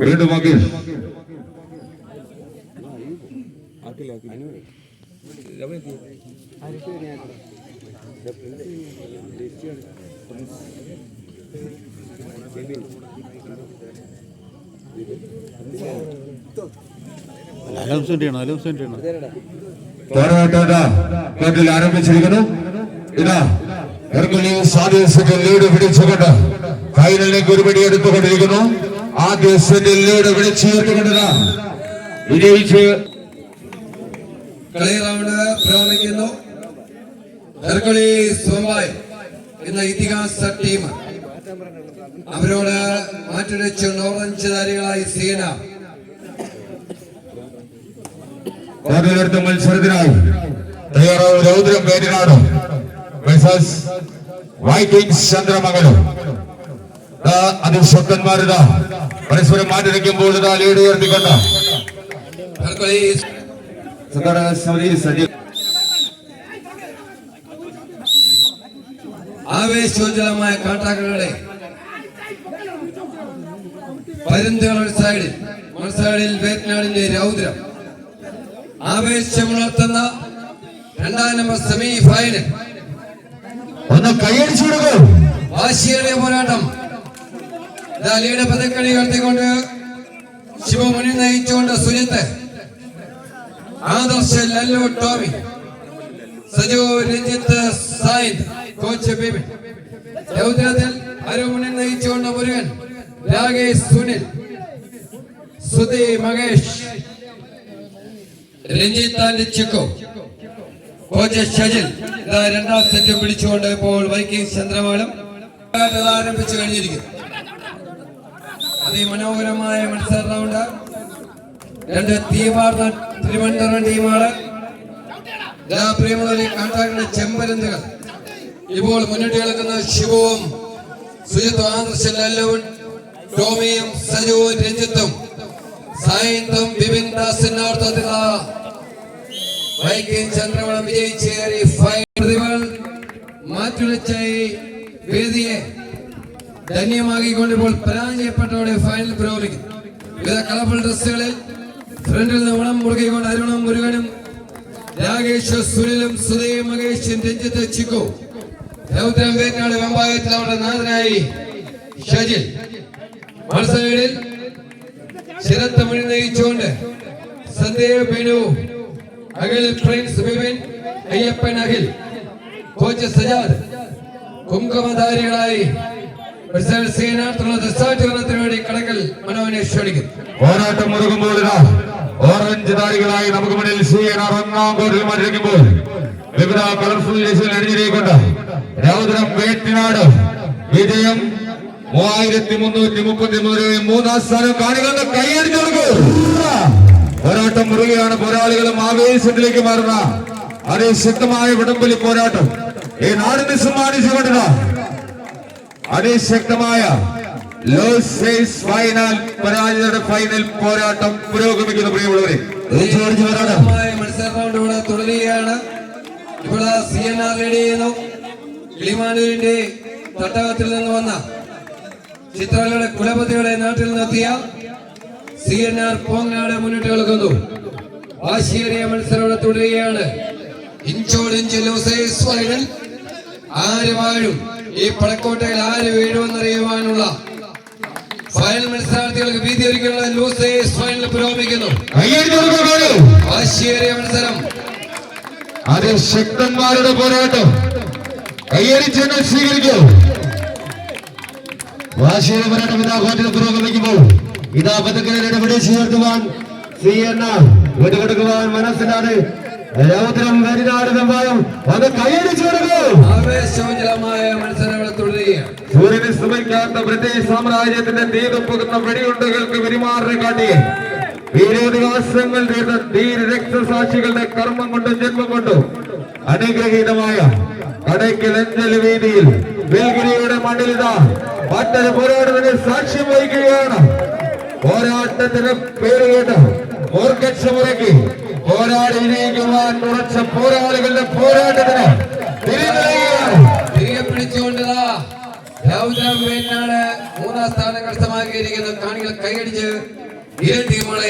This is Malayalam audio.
വീണ്ടും അഖിൽ പോരാട്ടം ആരംഭിച്ചിരിക്കുന്നു. ഇതാ ലീഡ് പിടിച്ചുകൊണ്ട് ഫൈനലിലേക്ക് ഒരുപടി എടുത്തുകൊണ്ടിരിക്കുന്നു. ആദ്യ സെറ്റിൽ ലീഡ് പിടിച്ചുയർത്തുകൊണ്ടിതാ വിജയിച്ച് കളി റൗണ്ട് പുരോഗമിക്കുന്നു. ഹെർക്കുലീസ് മുംബൈ എന്ന ഇതിഹാസ ടീം അവരോട് മാറ്റുരച്ചുകൊണ്ട് ഓറഞ്ച് ധാരികളായി സീന മത്സരത്തിനായി തയ്യാറാവും. രൗദ്രം പേരിനാട് വൈക്കിങ്സ് ചന്ദ്രമംഗലം. അതിശക്തന്മാരിതാ പരസ്പരം മാറ്റിരയ്ക്കുമ്പോൾ ഇതാ ലീഡ് ഉയർത്തിക്കൊണ്ട് ആവേശോജ്വലമായ കാട്ടാക്കകളുടെ പരുന്തുകൾ ഒരു സൈഡിൽ മറുസൈഡിൽ വേറ്റ്നാടിന്റെ രൗദ്രം ആവേശമുണർത്തുന്ന രണ്ടാം നമ്പർ സെമി ഫൈനൽ. ഒന്ന് കൈയടിച്ചു കൊടുക്കും. വാശിയേറിയ പോരാട്ടം. ലീഡ് പതക്കണി ഉയർത്തിക്കൊണ്ട് ശിവമുനി നയിച്ചുകൊണ്ട് സുജിത്ത്, ആദർശ് ലല്ലു ടോമി, സജു രഞ്ജിത്ത് സായിദ്, കോച്ച് ബിബിൻ. രൗദ്രത്തിൽ അരുമുനി നയിച്ചുകൊണ്ട് മുരുകൻ, രാകേഷ് സുനിൽ, സുധി മകേഷ്, രഞ്ജിത്ത് ആൻഡ് ചിക്കോ, കോച്ച് ഷജിൽ. രണ്ടാം സെറ്റ് പിടിച്ചുകൊണ്ട് ഇപ്പോൾ വൈക്കിങ്സ് ചന്ദ്രമംഗലം ആരംഭിച്ചു കഴിഞ്ഞിരിക്കുന്നു. അതിമനോഹരമായ മത്സര റൗണ്ട്. രണ്ട് തീവാർന്ന തിരുവനന്തപുരം ടീമാണ്. പ്രിയമുള്ള കാട്ടാക്കയുടെ ചെമ്പരന്തുകൾ ഇപ്പോൾ മുന്നിട്ട് കിടക്കുന്ന ശിവവും സുജിത്തും, ആദർശ് ലല്ലുവും ടോമിയും സജുവും രഞ്ജിത്തും സായിന്തും ബിബിൻ ദാസിന്റെ നേതൃത്വത്തിലുള്ള വൈക്കിംഗ് ചന്ദ്രമംഗലം വിജയിച്ചേറി ഫൈനൽ മാറ്റുരച്ച വേദിയെ ധന്യമാക്കിക്കൊണ്ട് ഇപ്പോൾ പരാജയപ്പെട്ടവരുടെ ഫൈനൽ പുരോഗമിക്കും. വിവിധ കളർഫുൾ ഡ്രസ്സുകളിൽ ഫ്രണ്ടിൽ നിന്ന് ഉണം മുറുകിക്കൊണ്ട് അരുണും മുരുകനും, രാകേഷ് സുനിലും, സുധയും മകേഷും, രഞ്ജിത്ത് ചിക്കു, രൗദ്രം വേറ്റ്നാട് വെമ്പായത്തിൽ അവരുടെ നാഥനായി ഷജിൽ. മത്സരങ്ങളിൽ ശരത്ത് മണി നയിച്ചുകൊണ്ട് സന്ദേവ് ബിനു, അഖിൽ പ്രിൻസ് ബിബിൻ, അയ്യപ്പൻ അഖിൽ, കോച്ച് സജാദ്. കുംകുമധാരികളായി വേണ്ടി കടക്കൽ മനോനെ ക്ഷണിക്കുന്നു. പോരാട്ടം മുറുകുമ്പോൾ ഓറഞ്ച് ധാരികളായി നമുക്ക് മുന്നിൽ ഒന്നാം കോട്ടിൽ മത്സരിക്കുമ്പോൾ വിവിധ കളർഫുൾ അണിഞ്ഞിരിക്കൊണ്ട് രൗദ്രം വേറ്റിനാട് വിജയം 3333 മൂന്നാം സ്ഥാനം കാണികളുടെ കൈയടിച്ചു കൊടുക്കും. പോരാട്ടം മുറുകയാണ്. പോരാളികളും ആവേശത്തിലേക്ക് മാറുന്ന അതിശക്തമായ വിടംബലി പോരാട്ടം ഈ നാടിന് സമ്മാനിച്ചുകൊണ്ടിരുന്ന അതിശക്തമായ ഫൈനൽ പരാജയയുടെ ഫൈനൽ പോരാട്ടം പുരോഗമിക്കുന്നു. പ്രിയമുള്ളവരെ, മത്സര റൗണ്ട് ഇവിടെ തുടരുകയാണ്. ഇവിടെ CNR റെഡി ചെയ്യുന്നു. കിളിമാനൂരിന്റെ തട്ടകത്തിൽ നിന്ന് വന്ന ചിത്രങ്ങളുടെ കുലപതികളെ നാട്ടിൽ നിർത്തിയ CNR പോങ്ങാട് മുന്നിട്ട് കളിക്കുന്നു. വാശിയേറിയ മത്സരം ഇവിടെ തുടരുകയാണ്. ഇഞ്ചോടിഞ്ച് ലൂസേഴ്സ് ഫൈനൽ. ആര് വാഴും ഈ പടക്കോട്ടയിൽ ആര് വീഴുമെന്നറിയുവാനുള്ള ഫൈനൽ മത്സരാർത്ഥികൾക്ക് ഭീതി ഒരുക്കുന്ന ലൂസേഴ്സ് ഫൈനൽ പുരോഗമിക്കുന്നു. വാശിയേറിയ മത്സരം. അതിശക്തന്മാരുടെ പോരാട്ടം. കയ്യടിച്ചെന്ന് സ്വീകരിക്കൂ. വാശിയേറിയ പോരാട്ടം ഇതാ കോട്ടിൽ പുരോഗമിക്കുമ്പോൾ ഇതാ പതക്കലിനെ പിടിച്ചു ചേർത്തുവാൻ CNR വിട്ടുകൊടുക്കുവാൻ മനസ്സിലാണ്. രൗദ്രം വേറ്റിനാട് വെമ്പായം അത് കൈയടിച്ചു കൊടുക്കും. ആവേശോജ്വലമായ മത്സരങ്ങൾ തുടരുകയാണ്. സൂര്യന് ശ്രമിക്കാത്ത ബ്രിട്ടീഷ് സാമ്രാജ്യത്തിന്റെ തീതുപ്പുകുന്ന വെടിയുണ്ടുകൾക്ക് പെരുമാറി കാട്ടി വീരോധിവാസങ്ങൾ ചെയ്ത ധീര രക്തസാക്ഷികളുടെ കർമ്മം കൊണ്ടും ജന്മം കൊണ്ടും അനുഗ്രഹീതമായ കടയ്ക്കൽ അഞ്ചലി വീതിയിൽ വെൽഗിരിയുടെ മണ്ണിലിതാ മറ്റൊരു പോരാട്ടത്തിന് സാക്ഷ്യം വഹിക്കുകയാണ്. പോരാട്ടത്തിന് പേരുകേട്ട് ഓർക്കക്ഷമുറക്കി പോരാടി വിജയിക്കുവാൻ ഉറച്ച പോരാളികളുടെ പോരാട്ടത്തിന് തിരികെ പിടിച്ചുകൊണ്ടതാ രൗദ്രം വേറ്റ്നാട് മൂന്നാം സ്ഥാനം കരസ്ഥമാക്കിയിരിക്കുന്ന കാണികൾ കൈയടിച്ച് ഇരു ടീമുകളെ